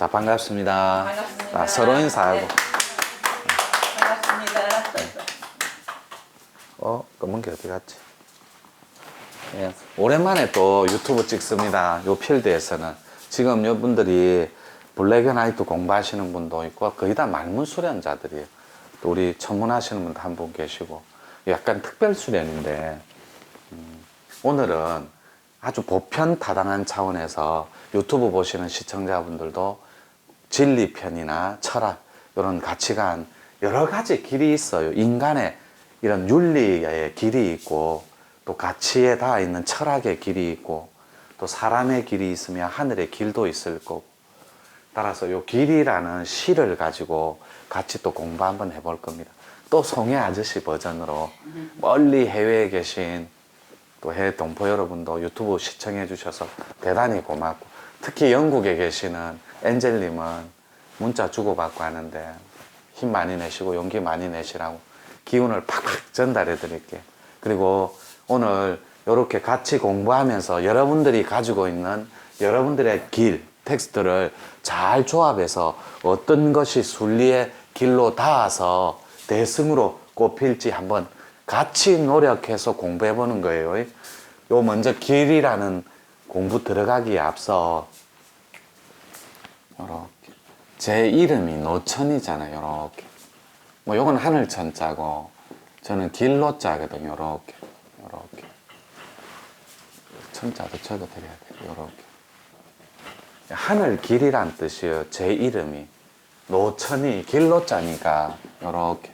자, 반갑습니다. 반갑습니다. 아, 서로 인사하고. 네. 반갑습니다. 검은 게 어디 갔지? 예, 오랜만에 또 유튜브 찍습니다. 요 필드에서는. 지금 여러분들이 블랙 앤 화이트 공부하시는 분도 있고, 거의 다 말문 수련자들이에요. 또 우리 천문하시는 분도 한 분 계시고, 약간 특별 수련인데, 오늘은 아주 보편타당한 차원에서 유튜브 보시는 시청자분들도 진리편이나 철학, 이런 가치관, 여러 가지 길이 있어요. 인간의 이런 윤리의 길이 있고, 또 가치에 닿아 있는 철학의 길이 있고, 또 사람의 길이 있으면 하늘의 길도 있을 거고, 따라서 요 길이라는 시를 가지고 같이 또 공부 한번 해볼 겁니다. 또 송혜 아저씨 버전으로 멀리 해외에 계신 또 해외 동포 여러분도 유튜브 시청해 주셔서 대단히 고맙고, 특히 영국에 계시는 엔젤님은 문자 주고받고 하는데 힘 많이 내시고 용기 많이 내시라고 기운을 팍팍 전달해 드릴게요. 그리고 오늘 이렇게 같이 공부하면서 여러분들이 가지고 있는 여러분들의 길, 텍스트를 잘 조합해서 어떤 것이 순리의 길로 닿아서 대승으로 꼽힐지 한번 같이 노력해서 공부해 보는 거예요. 요 먼저 길이라는 공부 들어가기에 앞서 요렇게 제 이름이 노천이잖아요. 요렇게 뭐 요건 하늘 천자고 저는 길로자거든요. 요렇게 요렇게 천자도 적어 드려야 돼요. 요렇게 하늘 길이란 뜻이에요. 제 이름이 노천이 길로자니까 요렇게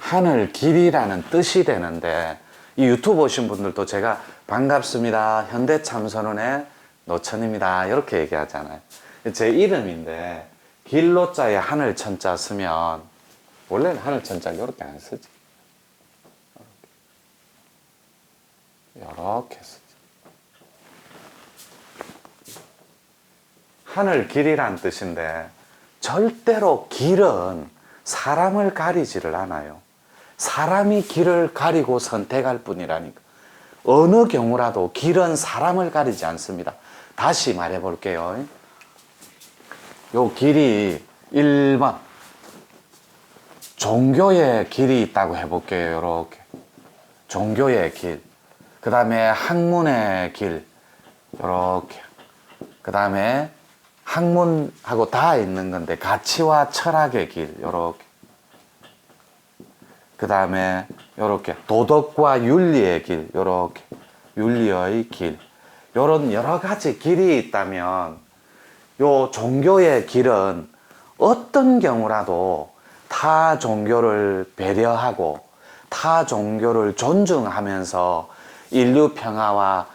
하늘 길이라는 뜻이 되는데, 이 유튜브 오신 분들도 제가 반갑습니다, 현대참선원의 노천입니다 이렇게 얘기하잖아요. 제 이름인데 길로자에 하늘 천자 쓰면 원래는 하늘 천자 이렇게 안 쓰지. 이렇게 쓰지. 하늘 길이란 뜻인데 절대로 길은 사람을 가리지를 않아요. 사람이 길을 가리고 선택할 뿐이라니까. 어느 경우라도 길은 사람을 가리지 않습니다. 다시 말해 볼게요. 요 길이 1번 종교의 길이 있다고 해볼게요. 이렇게 종교의 길, 그 다음에 학문의 길, 이렇게, 그 다음에 학문하고 다 있는 건데 가치와 철학의 길, 이렇게, 그 다음에 이렇게 도덕과 윤리의 길, 이렇게 윤리의 길, 이런 여러 가지 길이 있다면 요 종교의 길은 어떤 경우라도 타 종교를 배려하고 타 종교를 존중하면서 인류 평화와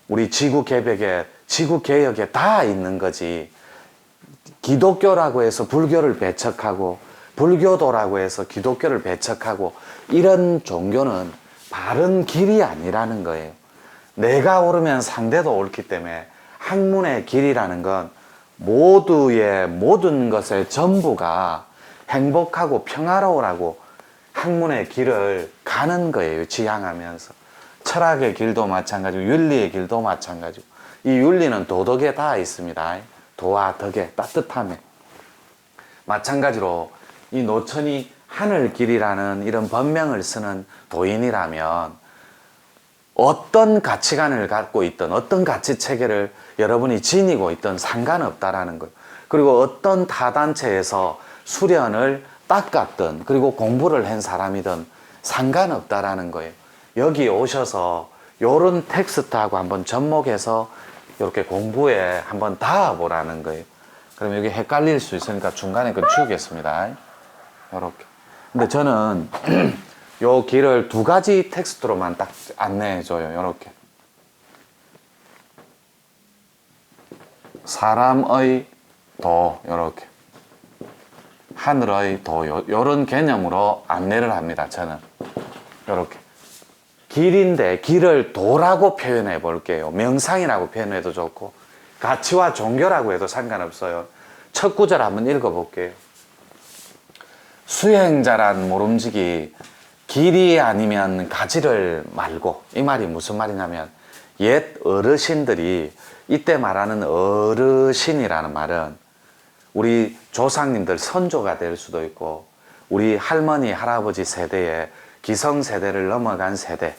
우리 지구 개벽에, 지구 개혁에 다 있는 거지. 기독교라고 해서 불교를 배척하고 불교도라고 해서 기독교를 배척하고 이런 종교는 바른 길이 아니라는 거예요. 내가 옳으면 상대도 옳기 때문에 학문의 길이라는 건 모두의 모든 것의 전부가 행복하고 평화로우라고 학문의 길을 가는 거예요. 지향하면서. 철학의 길도 마찬가지고 윤리의 길도 마찬가지고, 이 윤리는 도덕에 다 있습니다. 도와 덕에 따뜻함에. 마찬가지로 이 노천이 하늘길이라는 이런 법명을 쓰는 도인이라면 어떤 가치관을 갖고 있든 어떤 가치 체계를 여러분이 지니고 있든 상관없다라는 거예요. 그리고 어떤 타단체에서 수련을 닦았든 그리고 공부를 한 사람이든 상관없다라는 거예요. 여기 오셔서 요런 텍스트하고 한번 접목해서 이렇게 공부에 한번 닿아보라는 거예요. 그럼 여기 헷갈릴 수 있으니까 중간에 그 치우겠습니다. 요렇게. 근데 저는 요 길을 두 가지 텍스트로만 딱 안내해줘요. 요렇게. 사람의 도, 요렇게. 하늘의 도, 요런 개념으로 안내를 합니다. 저는. 요렇게. 길인데 길을 도라고 표현해 볼게요. 명상이라고 표현해도 좋고 가치와 종교라고 해도 상관없어요. 첫 구절 한번 읽어볼게요. 수행자란 모름지기 길이 아니면 가지를 말고. 이 말이 무슨 말이냐면 옛 어르신들이, 이때 말하는 어르신이라는 말은 우리 조상님들 선조가 될 수도 있고, 우리 할머니, 할아버지 세대에 기성세대를 넘어간 세대.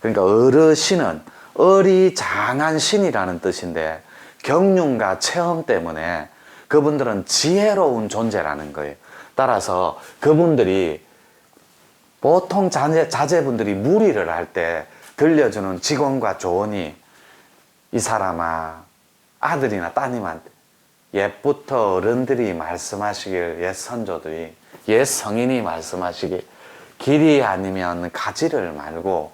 그러니까 어르신은 어리장한 신이라는 뜻인데, 경륜과 체험 때문에 그분들은 지혜로운 존재라는 거예요. 따라서 그분들이 보통 자제분들이 무리를 할 때 들려주는 직원과 조언이, 이 사람아, 아들이나 따님한테 옛부터 어른들이 말씀하시길, 옛 선조들이, 옛 성인이 말씀하시길, 길이 아니면 가지를 말고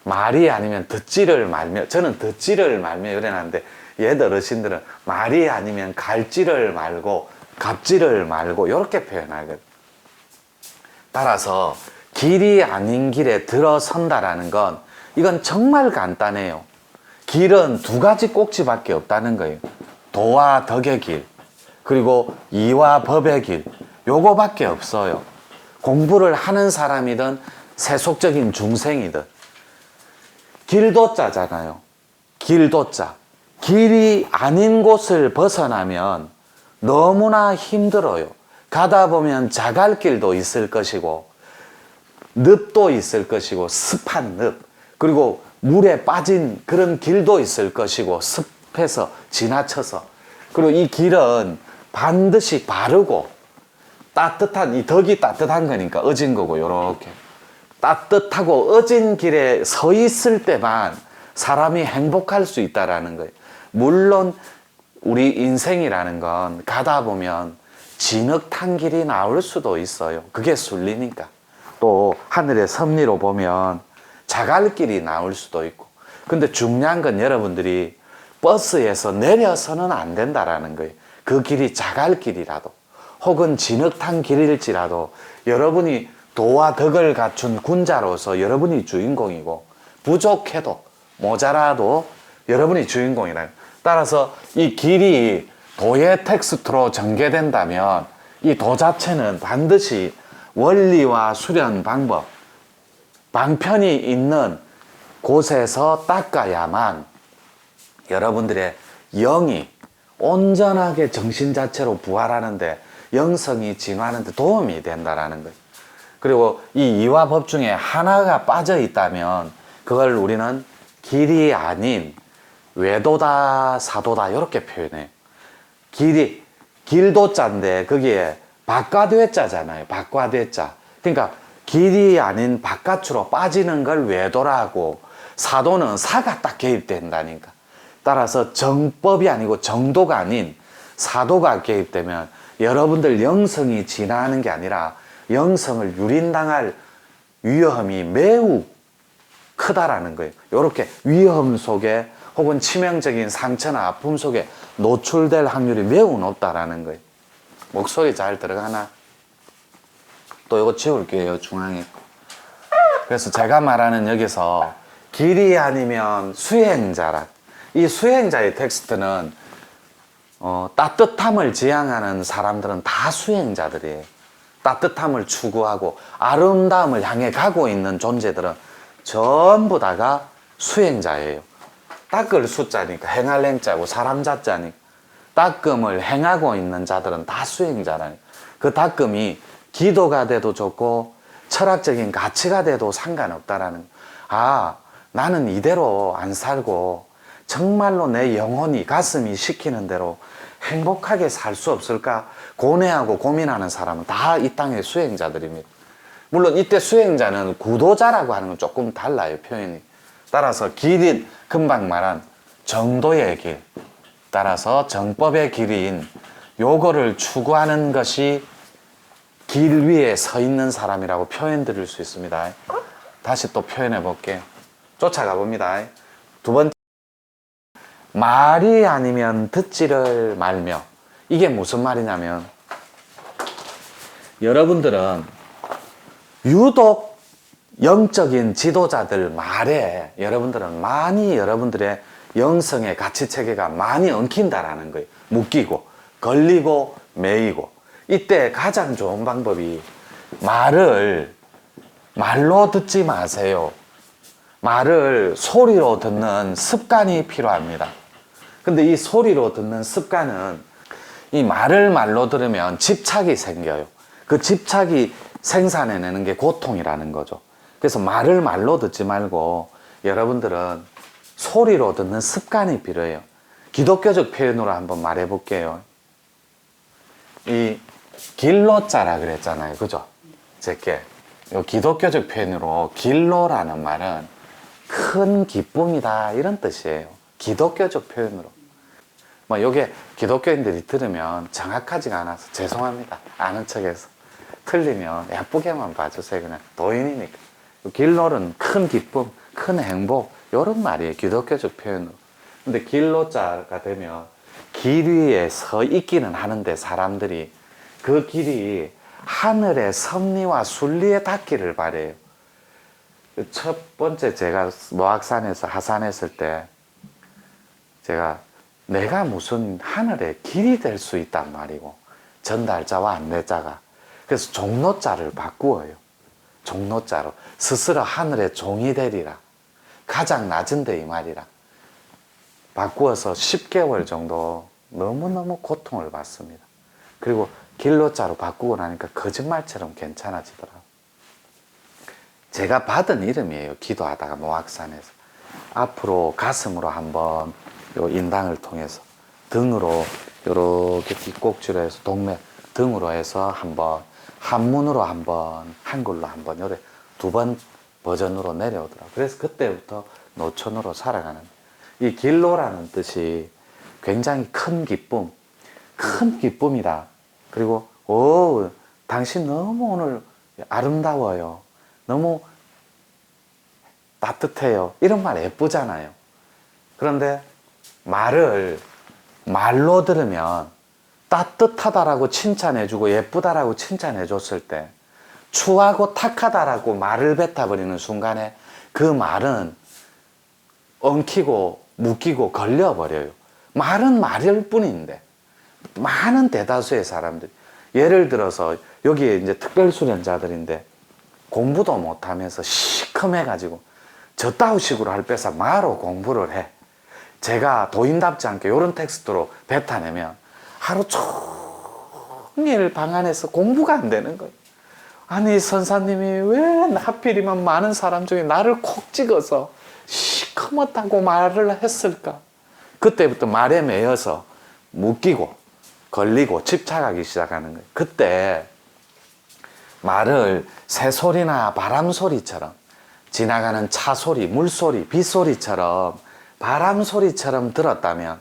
말이 아니면 듣지를 말며, 저는 듣지를 말며 이래놨는데 옛 어르신들은 말이 아니면 갈지를 말고 갑지를 말고 이렇게 표현하거든. 따라서 길이 아닌 길에 들어선다라는 건, 이건 정말 간단해요. 길은 두 가지 꼭지밖에 없다는 거예요. 도와 덕의 길, 그리고 이와 법의 길, 요거밖에 없어요. 공부를 하는 사람이든 세속적인 중생이든. 길도자잖아요. 길도자. 길이 아닌 곳을 벗어나면 너무나 힘들어요. 가다 보면 자갈길도 있을 것이고, 늪도 있을 것이고, 습한 늪, 그리고 물에 빠진 그런 길도 있을 것이고, 습해서 지나쳐서. 그리고 이 길은 반드시 바르고 따뜻한, 이 덕이 따뜻한 거니까 어진 거고, 요렇게 따뜻하고 어진 길에 서 있을 때만 사람이 행복할 수 있다라는 거예요. 물론 우리 인생이라는 건 가다 보면 진흙탕 길이 나올 수도 있어요. 그게 순리니까. 또 하늘의 섭리로 보면 자갈길이 나올 수도 있고. 근데 중요한 건 여러분들이 버스에서 내려서는 안 된다라는 거예요. 그 길이 자갈길이라도 혹은 진흙탕 길일지라도 여러분이 도와 덕을 갖춘 군자로서 여러분이 주인공이고, 부족해도 모자라도 여러분이 주인공이라. 따라서 이 길이 도의 텍스트로 전개된다면 이 도 자체는 반드시 원리와 수련 방법, 방편이 있는 곳에서 닦아야만 여러분들의 영이 온전하게 정신 자체로 부활하는데, 영성이 진화하는데 도움이 된다라는 거예요. 그리고 이 이화법 중에 하나가 빠져 있다면 그걸 우리는 길이 아닌 외도다, 사도다 이렇게 표현해요. 길도자인데 거기에 바깥외자잖아요. 바깥외자. 그러니까 길이 아닌 바깥으로 빠지는 걸 외도라고, 사도는 사가 딱 개입된다니까. 따라서 정법이 아니고 정도가 아닌 사도가 개입되면 여러분들 영성이 진화하는 게 아니라 영성을 유린당할 위험이 매우 크다라는 거예요. 이렇게 위험 속에 혹은 치명적인 상처나 아픔 속에 노출될 확률이 매우 높다라는 거예요. 목소리 잘 들어가나? 또 이거 지울게요, 중앙에. 그래서 제가 말하는 여기서 길이 아니면 수행자라. 이 수행자의 텍스트는 따뜻함을 지향하는 사람들은 다 수행자들이에요. 따뜻함을 추구하고 아름다움을 향해 가고 있는 존재들은 전부 다가 수행자예요. 닦을 숫자니까 행할 행자고 사람 자자니까 닦음을 행하고 있는 자들은 다 수행자라니. 그 닦음이 기도가 돼도 좋고 철학적인 가치가 돼도 상관없다라는. 아, 나는 이대로 안 살고 정말로 내 영혼이, 가슴이 시키는 대로 행복하게 살 수 없을까 고뇌하고 고민하는 사람은 다 이 땅의 수행자들입니다. 물론 이때 수행자는 구도자라고 하는 건 조금 달라요, 표현이. 따라서 길인, 금방 말한 정도의 길, 따라서 정법의 길인 요거를 추구하는 것이 길 위에 서 있는 사람이라고 표현 드릴 수 있습니다. 다시 또 표현해 볼게요. 쫓아가 봅니다. 두 번째, 말이 아니면 듣지를 말며. 이게 무슨 말이냐면, 여러분들은 유독 영적인 지도자들 말에 여러분들은 많이 여러분들의 영성의 가치체계가 많이 엉킨다라는 거예요. 묶이고 걸리고 매이고. 이때 가장 좋은 방법이 말로 듣지 마세요. 말을 소리로 듣는 습관이 필요합니다. 근데 이 소리로 듣는 습관은 이 말을 말로 들으면 집착이 생겨요. 그 집착이 생산해내는 게 고통이라는 거죠. 그래서 말을 말로 듣지 말고 여러분들은 소리로 듣는 습관이 필요해요. 기독교적 표현으로 한번 말해 볼게요. 이 길로자라 그랬잖아요. 그죠? 제게 기독교적 표현으로 길로라는 말은 큰 기쁨이다 이런 뜻이에요. 기독교적 표현으로. 뭐 요게 기독교인들이 들으면 정확하지가 않아서 죄송합니다. 아는 척해서 틀리면 예쁘게만 봐주세요. 그냥 도인이니까. 길로는 큰 기쁨, 큰 행복 이런 말이에요. 기독교적 표현으로. 근데 길로자가 되면 길 위에 서 있기는 하는데 사람들이 그 길이 하늘의 섭리와 순리에 닿기를 바래요. 첫 번째 제가 모악산에서 하산했을 때 제가 내가 무슨 하늘의 길이 될 수 있단 말이고 전달자와 안내자가 그래서 종로자를 바꾸어요. 종로자로 스스로 하늘의 종이 되리라. 가장 낮은데 이 말이라. 바꾸어서 10개월 정도 너무너무 고통을 받습니다. 그리고 길로자로 바꾸고 나니까 거짓말처럼 괜찮아지더라고요. 제가 받은 이름이에요. 기도하다가 모악산에서. 앞으로 가슴으로 한번 요 인당을 통해서 등으로 요렇게 뒷꼭지로 해서 동맥 등으로 해서 한번 한문으로 한번 한글로 한번 요래 두 번 버전으로 내려오더라고요. 그래서 그때부터 노천으로 살아가는 이 길로라는 뜻이 굉장히 큰 기쁨, 큰 기쁨이다. 그리고 오 당신 너무 오늘 아름다워요. 너무 따뜻해요. 이런 말 예쁘잖아요. 그런데 말을 말로 들으면 따뜻하다라고 칭찬해주고 예쁘다라고 칭찬해줬을 때 추하고 탁하다라고 말을 뱉어버리는 순간에 그 말은 엉키고 묶이고 걸려버려요. 말은 말일 뿐인데 많은 대다수의 사람들이 예를 들어서 여기에 이제 특별수련자들인데 공부도 못하면서 시커매가지고 저따위 식으로 할 빼서 말로 공부를 해. 제가 도인답지 않게 이런 텍스트로 뱉어내면 하루 종일 방 안에서 공부가 안 되는 거예요. 아니 선사님이 왜 하필이면 많은 사람 중에 나를 콕 찍어서 시커멓다고 말을 했을까? 그때부터 말에 매여서 묶이고 걸리고 집착하기 시작하는 거예요. 그때 말을 새소리나 바람소리처럼 지나가는 차소리, 물소리, 빗소리처럼 바람소리처럼 들었다면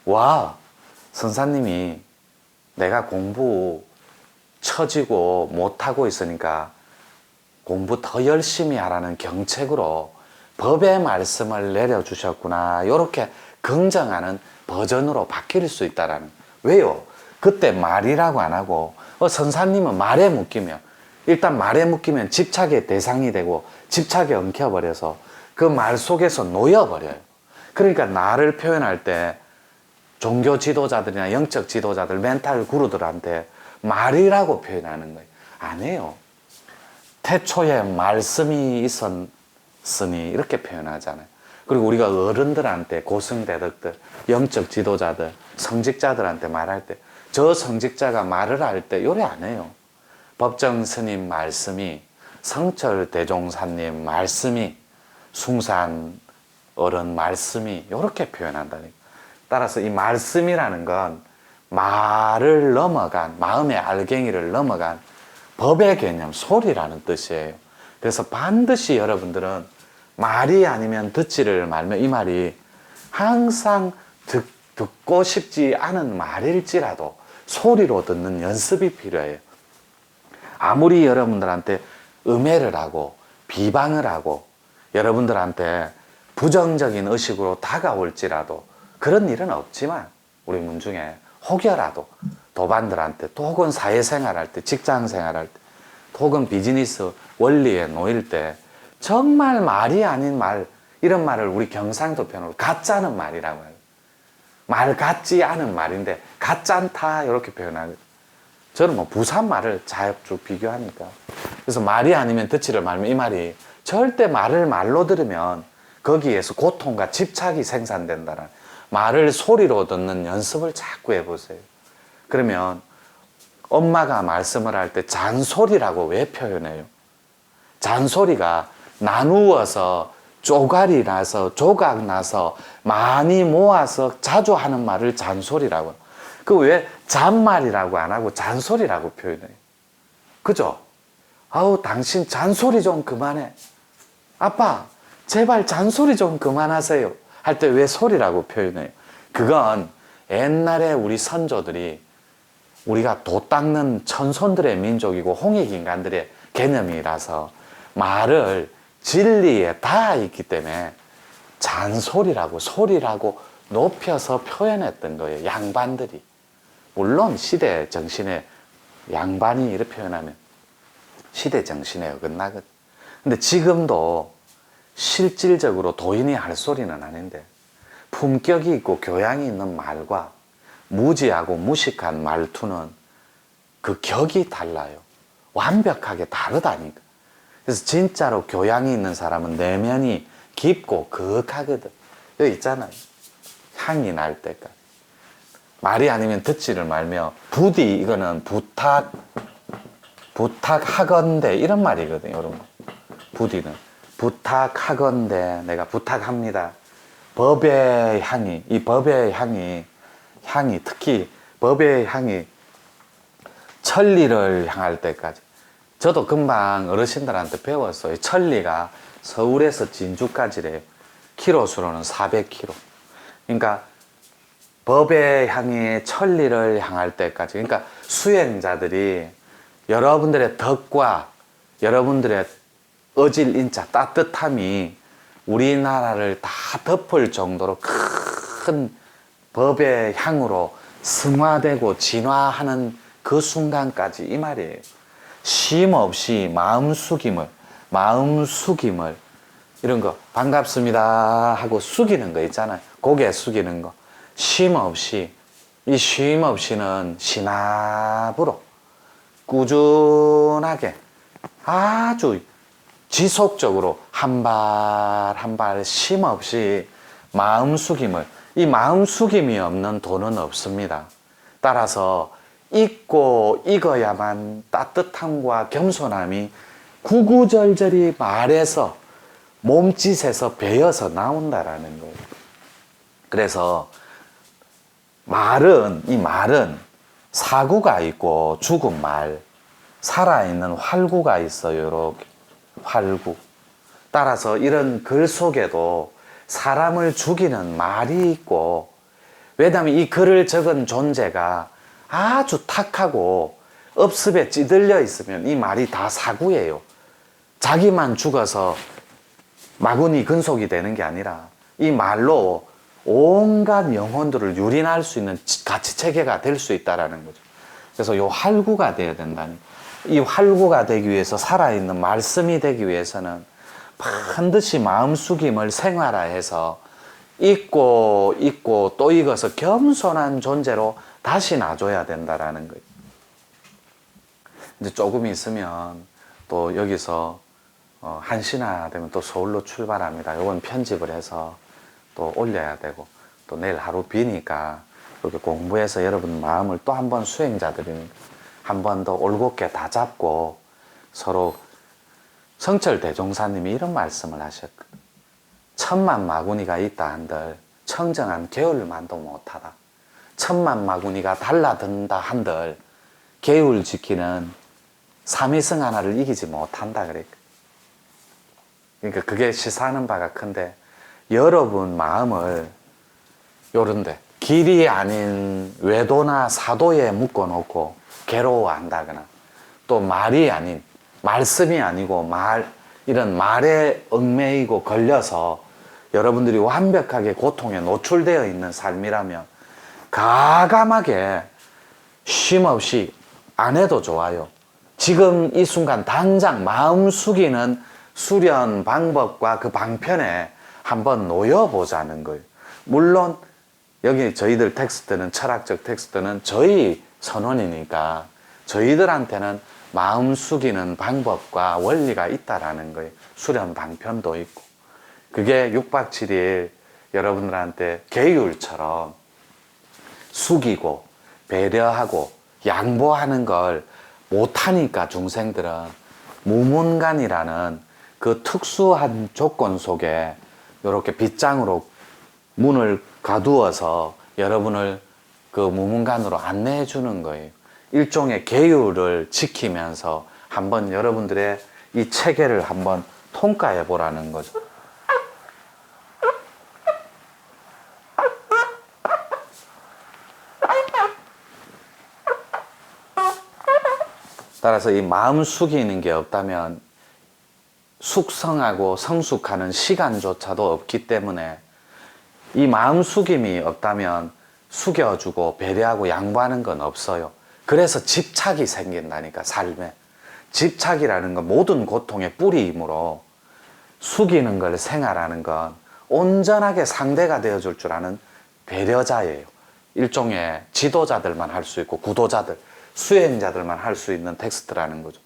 와 선사님이 내가 공부 처지고 못하고 있으니까 공부 더 열심히 하라는 경책으로 법의 말씀을 내려주셨구나 이렇게 긍정하는 버전으로 바뀔 수 있다라는 왜요? 그때 말이라고 안 하고 선사님은 말에 묶이면 일단 말에 묶이면 집착의 대상이 되고 집착에 엉켜버려서 그 말 속에서 놓여버려요. 그러니까 나를 표현할 때 종교 지도자들이나 영적 지도자들 멘탈 구루들한테 말이라고 표현하는 거예요. 아니에요. 태초에 말씀이 있었으니 이렇게 표현하잖아요. 그리고 우리가 어른들한테 고승대덕들, 영적 지도자들, 성직자들한테 말할 때 저 성직자가 말을 할 때 요래 안 해요. 법정 스님 말씀이, 성철 대종사님 말씀이, 숭산 어른 말씀이 이렇게 표현한다니까. 따라서 이 말씀이라는 건 말을 넘어간 마음의 알갱이를 넘어간 법의 개념, 소리라는 뜻이에요. 그래서 반드시 여러분들은 말이 아니면 듣지를 말면 이 말이 항상 듣고 싶지 않은 말일지라도 소리로 듣는 연습이 필요해요. 아무리 여러분들한테 음해를 하고 비방을 하고 여러분들한테 부정적인 의식으로 다가올지라도 그런 일은 없지만 우리 문중에 혹여라도 도반들한테 또 혹은 사회생활할 때 직장생활할 때 혹은 비즈니스 원리에 놓일 때 정말 말이 아닌 말 이런 말을 우리 경상도 편으로 가짜는 말이라고 해요. 말 같지 않은 말인데 가짜않다 이렇게 표현하거든요. 저는 뭐 부산 말을 자주 비교하니까 그래서 말이 아니면 듣지를 말면 이 말이 절대 말을 말로 들으면 거기에서 고통과 집착이 생산된다는 말을 소리로 듣는 연습을 자꾸 해보세요. 그러면 엄마가 말씀을 할 때 잔소리라고 왜 표현해요? 잔소리가 나누어서 쪼가리 나서 조각 나서 많이 모아서 자주 하는 말을 잔소리라고. 그 왜 잔말이라고 안 하고 잔소리라고 표현해요? 그죠? 아우, 당신 잔소리 좀 그만해. 아빠, 제발 잔소리 좀 그만하세요. 할 때 왜 소리라고 표현해요? 그건 옛날에 우리 선조들이 우리가 도 닦는 천손들의 민족이고 홍익인간들의 개념이라서 말을 진리에 닿아 있기 때문에 잔소리라고 소리라고 높여서 표현했던 거예요. 양반들이. 물론 시대 정신에 양반이 이렇게 표현하면 시대 정신에 어긋나거든. 근데 지금도 실질적으로 도인이 할 소리는 아닌데 품격이 있고 교양이 있는 말과 무지하고 무식한 말투는 그 격이 달라요. 완벽하게 다르다니까. 그래서 진짜로 교양이 있는 사람은 내면이 깊고 거룩하거든. 여기 있잖아요. 향이 날 때까지. 말이 아니면 듣지를 말며 부디 이거는 부탁하건대 이런 말이거든요. 여러분. 부디는 부탁하건대 내가 부탁합니다. 법의 향이 이 법의 향이 특히 법의 향이 천리를 향할 때까지. 저도 금방 어르신들한테 배웠어요. 천리가 서울에서 진주까지래요. 키로수로는 400km. 그러니까 법의 향이 천리를 향할 때까지. 그러니까 수행자들이 여러분들의 덕과 여러분들의 어질 인자 따뜻함이 우리나라를 다 덮을 정도로 큰 법의 향으로 승화되고 진화하는 그 순간까지 이 말이에요. 쉼 없이 마음 숙임을 이런 거 반갑습니다 하고 숙이는 거 있잖아요. 고개 숙이는 거 쉼 없이 이 쉼 없이는 신압으로 꾸준하게 아주 지속적으로 한 발 한 발 쉼 없이 마음 숙임을 이 마음 숙임이 없는 돈은 없습니다. 따라서 잊고 익어야만 따뜻함과 겸손함이 구구절절히 말에서 몸짓에서 배어서 나온다라는 거예요. 그래서 이 말은 사구가 있고 죽은 말, 살아있는 활구가 있어요. 이렇게 활구. 따라서 이런 글 속에도 사람을 죽이는 말이 있고, 왜냐하면 이 글을 적은 존재가 아주 탁하고 업습에 찌들려 있으면 이 말이 다 사구예요. 자기만 죽어서 마구니 근속이 되는 게 아니라 이 말로 온갖 영혼들을 유린할 수 있는 가치체계가 될 수 있다는 거죠. 그래서 이 활구가 되어야 된다니. 이 활구가 되기 위해서 살아있는 말씀이 되기 위해서는 반드시 마음 숙임을 생활화해서 잊고 또 익어서 겸손한 존재로 다시 놔줘야 된다라는 거예요. 이제 조금 있으면 또 여기서 한시나 되면 또 서울로 출발합니다. 이건 편집을 해서 또 올려야 되고 또 내일 하루 비니까 이렇게 공부해서 여러분 마음을 또 한 번 수행자들이 한 번 더 올곧게 다 잡고 서로 성철 대종사님이 이런 말씀을 하셨거든. 천만 마구니가 있다 한들 청정한 게을만도 못하다. 천만 마구니가 달라든다 한들 계율 지키는 삼위성 하나를 이기지 못한다 그랬거든. 그러니까 그게 시사하는 바가 큰데 여러분 마음을 요런데 길이 아닌 외도나 사도에 묶어놓고 괴로워한다거나 또 말이 아닌 말씀이 아니고 이런 말에 얽매이고 걸려서 여러분들이 완벽하게 고통에 노출되어 있는 삶이라면 가감하게 쉼 없이 안 해도 좋아요. 지금 이 순간 당장 마음 숙이는 수련 방법과 그 방편에 한번 놓여보자는 거예요. 물론 여기 저희들 텍스트는 철학적 텍스트는 저희 선언이니까 저희들한테는 마음 숙이는 방법과 원리가 있다라는 거예요. 수련 방편도 있고 그게 6박 7일 여러분들한테 계율처럼 숙이고 배려하고 양보하는 걸 못하니까 중생들은 무문관이라는 그 특수한 조건 속에 이렇게 빗장으로 문을 가두어서 여러분을 그 무문관으로 안내해 주는 거예요. 일종의 계율을 지키면서 한번 여러분들의 이 체계를 한번 통과해 보라는 거죠. 따라서 이 마음 숙이는 게 없다면 숙성하고 성숙하는 시간조차도 없기 때문에 이 마음 숙임이 없다면 숙여주고 배려하고 양보하는 건 없어요. 그래서 집착이 생긴다니까, 삶에. 집착이라는 건 모든 고통의 뿌리이므로 숙이는 걸 생활하는 건 온전하게 상대가 되어줄 줄 아는 배려자예요. 일종의 지도자들만 할 수 있고 구도자들, 수행자들만 할 수 있는 텍스트라는 거죠.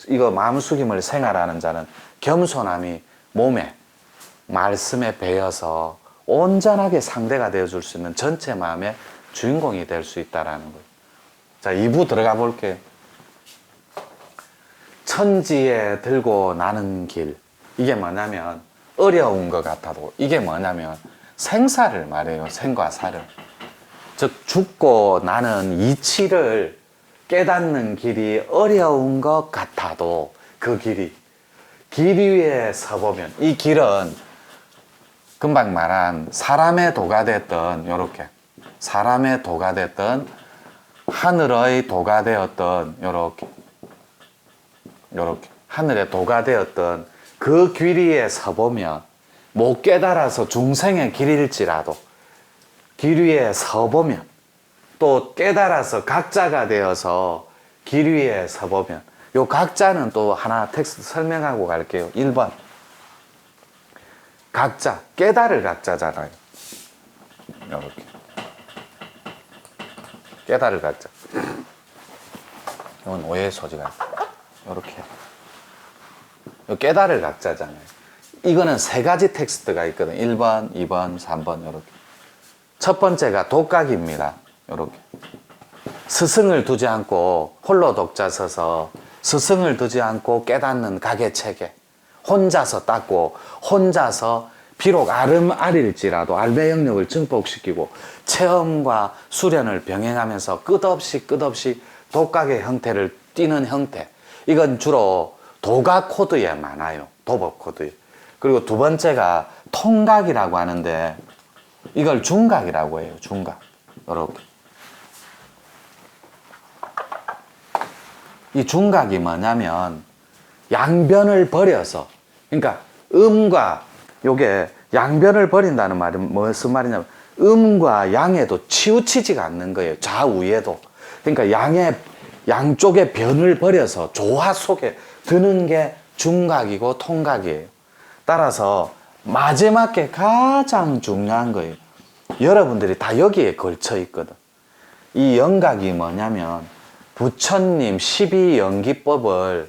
이거 마음 숙임을 생활하는 자는 겸손함이 몸에, 말씀에 배어서 온전하게 상대가 되어줄 수 있는 전체 마음의 주인공이 될 수 있다는 거예요. 자, 2부 들어가 볼게요. 천지에 들고 나는 길. 이게 뭐냐면 어려운 것 같아도 이게 뭐냐면 생사를 말해요. 생과 사를. 즉 죽고 나는 이치를 깨닫는 길이 어려운 것 같아도 그 길이 길 위에 서보면 이 길은 금방 말한 사람의 도가 됐던 요렇게 사람의 도가 됐던 하늘의 도가 되었던 요렇게 하늘의 도가 되었던 그 길 위에 서보면 못 깨달아서 중생의 길일지라도 길 위에 서보면 또 깨달아서 각자가 되어서 길 위에 서보면 요 각자는 또 하나 텍스트 설명하고 갈게요. 1번 각자, 깨달을 각자잖아요. 이렇게 깨달을 각자. 이건 오해의 소지가 있어요. 이렇게 깨달을 각자잖아요. 이거는 세 가지 텍스트가 있거든요. 1번, 2번, 3번 이렇게. 첫 번째가 독각입니다. 이렇게 스승을 두지 않고 홀로 독자 서서 스승을 두지 않고 깨닫는 각의 체계, 혼자서 닦고 혼자서 비록 아름아릴지라도 알배 영역을 증폭시키고 체험과 수련을 병행하면서 끝없이 독각의 형태를 띠는 형태, 이건 주로 도각 코드에 많아요. 도법 코드에. 그리고 두 번째가 통각이라고 하는데 이걸 중각이라고 해요. 중각. 이렇게. 이 중각이 뭐냐면 양변을 버려서, 그러니까 음과 요게 양변을 버린다는 말은 무슨 말이냐면 음과 양에도 치우치지가 않는 거예요. 좌우에도. 그러니까 양쪽의 변을 버려서 조화 속에 드는 게 중각이고 통각이에요. 따라서 마지막에 가장 중요한 거예요. 여러분들이 다 여기에 걸쳐 있거든. 이 영각이 뭐냐면 부처님 12연기법을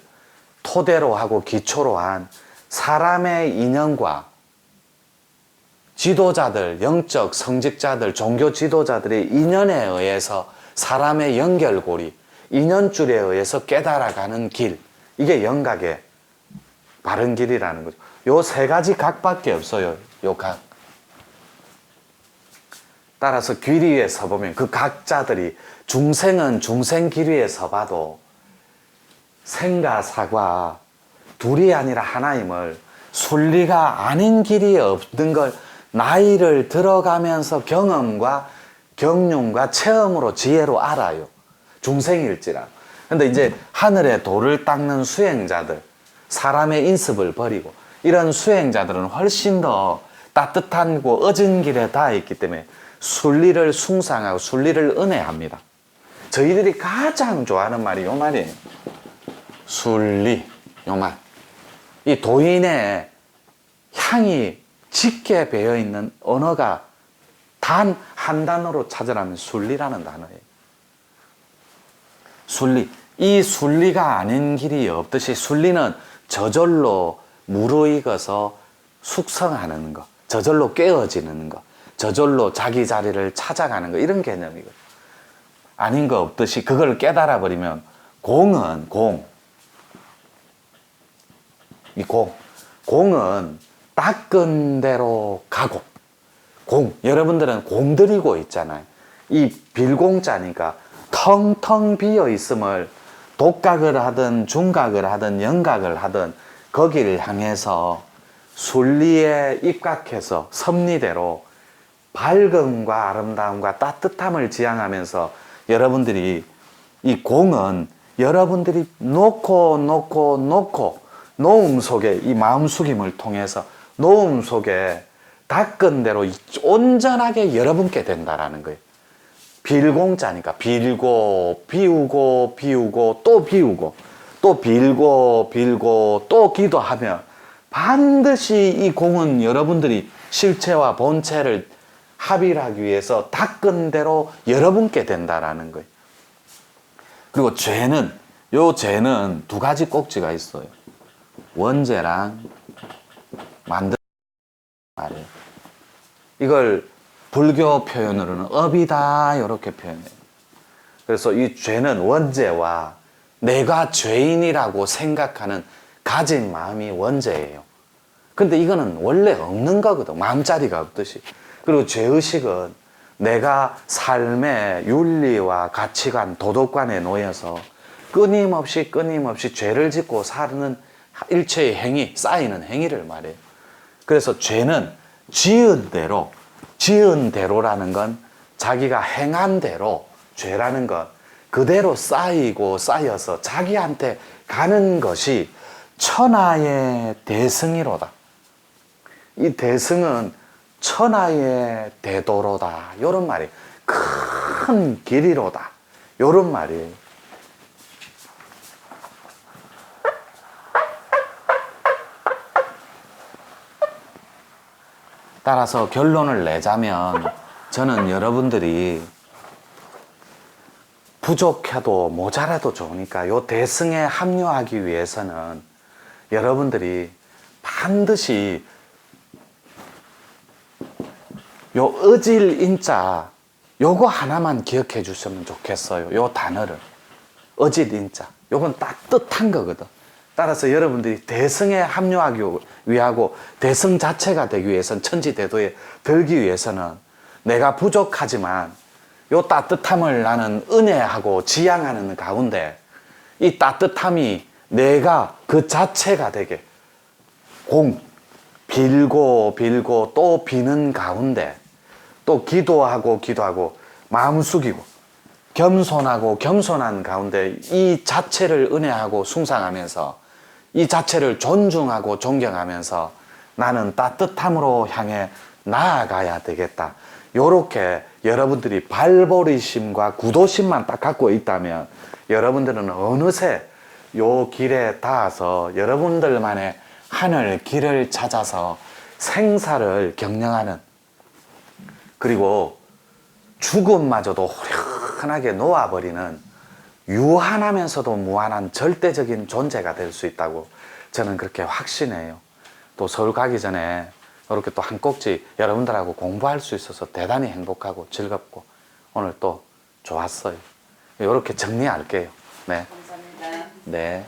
토대로 하고 기초로 한 사람의 인연과 지도자들, 영적 성직자들, 종교 지도자들의 인연에 의해서 사람의 연결고리, 인연줄에 의해서 깨달아가는 길, 이게 영각의 바른 길이라는 거죠. 요 세 가지 각밖에 없어요. 요 각. 따라서 길 위에 서보면 그 각자들이 중생은 중생 길 위에 서봐도 생과 사과 둘이 아니라 하나임을, 순리가 아닌 길이 없는 걸 나이를 들어가면서 경험과 경륜과 체험으로 지혜로 알아요. 중생일지라. 근데 이제 하늘의 도를 닦는 수행자들, 사람의 인습을 버리고 이런 수행자들은 훨씬 더 따뜻하고 어진 길에 닿아 있기 때문에 순리를 숭상하고 순리를 은혜합니다. 저희들이 가장 좋아하는 말이 요 말이에요. 순리, 요 말. 이 도인의 향이 짙게 배어있는 언어가 단 한 단어로 찾으라면 순리라는 단어예요. 순리. 이 순리가 아닌 길이 없듯이 순리는 저절로 무르익어서 숙성하는 것, 저절로 깨어지는 것, 저절로 자기 자리를 찾아가는 것, 이런 개념이거든요. 아닌 거 없듯이 그걸 깨달아 버리면 공은 공은 닦은 대로 가고 여러분들은 공 들이고 있잖아요. 이 빌공자니까 텅텅 비어 있음을 독각을 하든 중각을 하든 영각을 하든 거기를 향해서 순리에 입각해서 섭리대로 밝음과 아름다움과 따뜻함을 지향하면서 여러분들이 이 공은 여러분들이 놓고 노움 속에 이 마음 숙임을 통해서 노움 속에 닦은 대로 온전하게 여러분께 된다라는 거예요. 빌공자니까 빌고 비우고 또 비우고 또 빌고 또 기도하면 반드시 이 공은 여러분들이 실체와 본체를 합일하기 위해서 닦은 대로 여러분께 된다라는 거예요. 그리고 죄는 두 가지 꼭지가 있어요. 원죄랑 만든 말이에요. 이걸 불교 표현으로는 업이다 이렇게 표현해요. 그래서 이 죄는 원죄와 내가 죄인이라고 생각하는 가진 마음이 원죄예요. 근데 이거는 원래 없는 거거든. 마음자리가 없듯이. 그리고 죄의식은 내가 삶의 윤리와 가치관, 도덕관에 놓여서 끊임없이 죄를 짓고 사는 일체의 행위, 쌓이는 행위를 말해요. 그래서 죄는 지은 대로라는 건 자기가 행한 대로, 죄라는 건 그대로 쌓여서 자기한테 가는 것이 천하의 대승이로다. 이 대승은 천하의 대도로다. 요런 말이에요. 큰 길이로다. 요런 말이에요. 따라서 결론을 내자면 저는 여러분들이 부족해도 모자라도 좋으니까 요 대승에 합류하기 위해서는 여러분들이 반드시 요 어질 인자 요거 하나만 기억해 주시면 좋겠어요. 요 단어를 어질 인자 요건 따뜻한 거거든. 따라서 여러분들이 대승에 합류하기 위하고 대승 자체가 되기 위해서는 천지대도에 들기 위해서는 내가 부족하지만 요 따뜻함을 나는 은혜하고 지향하는 가운데 이 따뜻함이 내가 그 자체가 되게 빌고 또 비는 가운데 또 기도하고 마음 숙이고 겸손한 가운데 이 자체를 은혜하고 숭상하면서 이 자체를 존중하고 존경하면서 나는 따뜻함으로 향해 나아가야 되겠다. 요렇게 여러분들이 발버리심과 구도심만 딱 갖고 있다면 여러분들은 어느새 요 길에 닿아서 여러분들만의 하늘 길을 찾아서 생사를 경영하는, 그리고 죽음마저도 호련하게 놓아버리는 유한하면서도 무한한 절대적인 존재가 될 수 있다고 저는 그렇게 확신해요. 또 서울 가기 전에 이렇게 또 한 꼭지 여러분들하고 공부할 수 있어서 대단히 행복하고 즐겁고 오늘 또 좋았어요. 이렇게 정리할게요. 네. 감사합니다. 네.